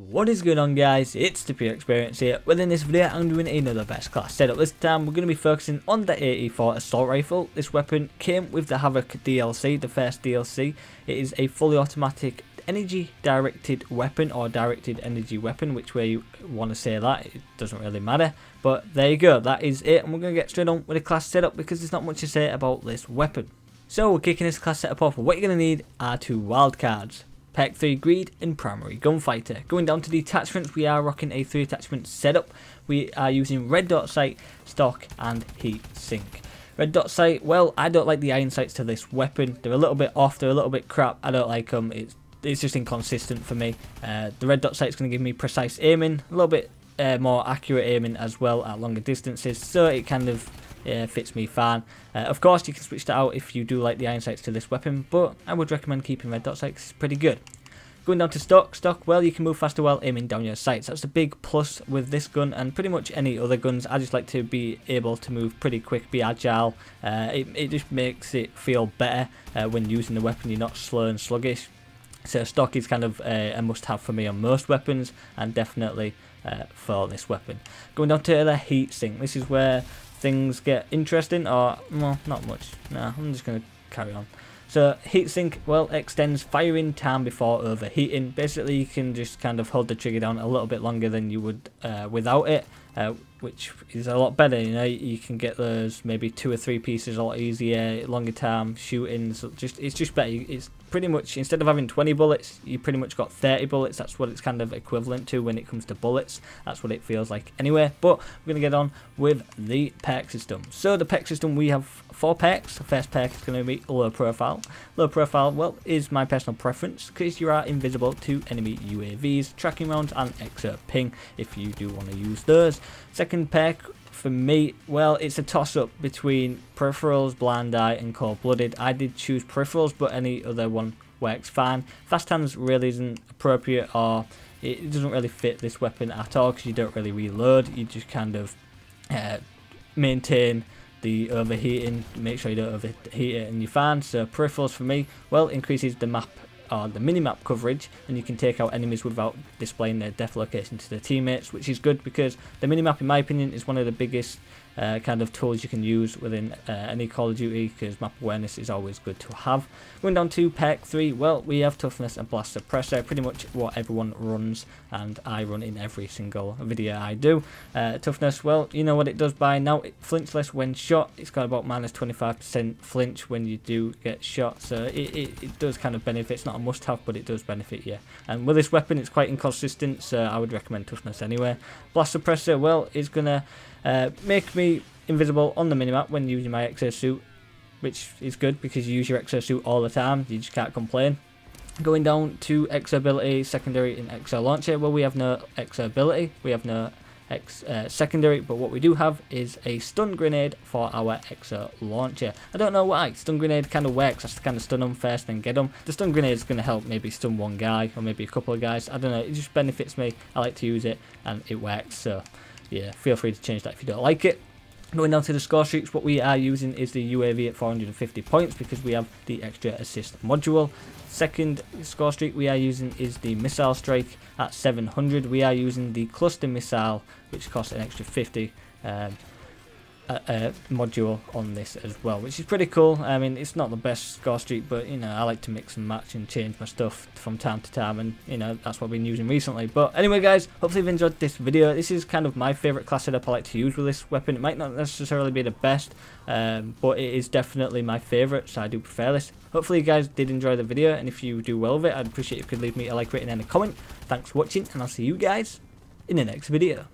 What is going on, guys? It's the Pure Experience here. Within this video I'm doing another best class setup. This time we're going to be focusing on the AE4 assault rifle. This weapon came with the Havoc DLC, the first DLC. It is a fully automatic energy directed weapon, or directed energy weapon, which way you want to say that, it doesn't really matter. But there you go, that is it, and we're going to get straight on with the class setup because there's not much to say about this weapon. So we're kicking this class setup off. What you're going to need are two wildcards. Perk 3 Greed and Primary Gunfighter. Going down to the attachments, we are rocking a 3 attachment setup. We are using red dot sight, stock and heat sink. Red dot sight, well, I don't like the iron sights to this weapon. They're a little bit off, they're a little bit crap. I don't like them. It's just inconsistent for me. The red dot sight is going to give me precise aiming, a little bit more accurate aiming as well at longer distances, so it kind of fits me fine. Of course you can switch that out if you do like the iron sights to this weapon, but I would recommend keeping red dot sights. It's pretty good. Going down to stock, well, you can move faster while aiming down your sights. That's a big plus with this gun and pretty much any other guns. I just like to be able to move pretty quick, be agile. It just makes it feel better when using the weapon. You're not slow and sluggish. So stock is kind of a must-have for me on most weapons, and definitely for this weapon. Going down to the heat sink. This is where things get interesting, or well, not much. Nah, I'm just going to carry on. So heatsink, well, extends firing time before overheating. Basically you can just kind of hold the trigger down a little bit longer than you would without it, which is a lot better. You know, you can get those maybe 2 or 3 pieces a lot easier, longer time shooting. So it's just better. It's pretty much, instead of having 20 bullets, you pretty much got 30 bullets. That's what it's kind of equivalent to when it comes to bullets. That's what it feels like anyway. But we're going to get on with the perk system. So the perk system, we have 4 perks. The first perk is going to be low profile. Low profile, well, is my personal preference because you are invisible to enemy UAVs, tracking rounds and extra ping if you do want to use those. Second perk for me, well, it's a toss-up between peripherals, blind eye and cold-blooded. I did choose peripherals, but any other one works fine. Fast hands really isn't appropriate, or it doesn't really fit this weapon at all because you don't really reload. You just kind of maintain the overheating, make sure you don't overheat it, and you're fine. So peripherals for me, well, increases the map or the minimap coverage, and you can take out enemies without displaying their death location to their teammates, which is good because the minimap, in my opinion, is one of the biggest kind of tools you can use within any Call of Duty, because map awareness is always good to have. Going down to perk 3, well, we have toughness and blast suppressor, pretty much what everyone runs, and I run in every single video I do. Toughness, well, you know what it does by now. It flinchless when shot. It's got about minus 25% flinch when you do get shot, so it does kind of benefit. It's not a must-have, but it does benefit you. And with this weapon, it's quite inconsistent, so I would recommend toughness anyway. Blast suppressor, well, it's gonna make me invisible on the minimap when using my exosuit, which is good because you use your exosuit all the time. You just can't complain. Going down to exo ability, secondary and exo launcher, well, we have no exo ability, we have no secondary, but what we do have is a stun grenade for our exo launcher. I don't know why stun grenade kind of works. I have to kind of stun them first, then get them. The stun grenade is going to help maybe stun one guy or maybe a couple of guys. I don't know, it just benefits me. I like to use it and it works, so yeah, feel free to change that if you don't like it. Going down to the score streaks, what we are using is the UAV at 450 points because we have the extra assist module. Second score streak we are using is the missile strike at 700. We are using the cluster missile, which costs an extra 50 module on this as well, which is pretty cool. I mean, it's not the best score streak, but you know, I like to mix and match and change my stuff from time to time, and you know, that's what I've been using recently. But anyway, guys, hopefully you've enjoyed this video. This is kind of my favorite class setup I like to use with this weapon. It might not necessarily be the best, but it is definitely my favorite, so I do prefer this. Hopefully you guys did enjoy the video, and if you do well with it, I'd appreciate if you could leave me a like, rating and a comment. Thanks for watching, and I'll see you guys in the next video.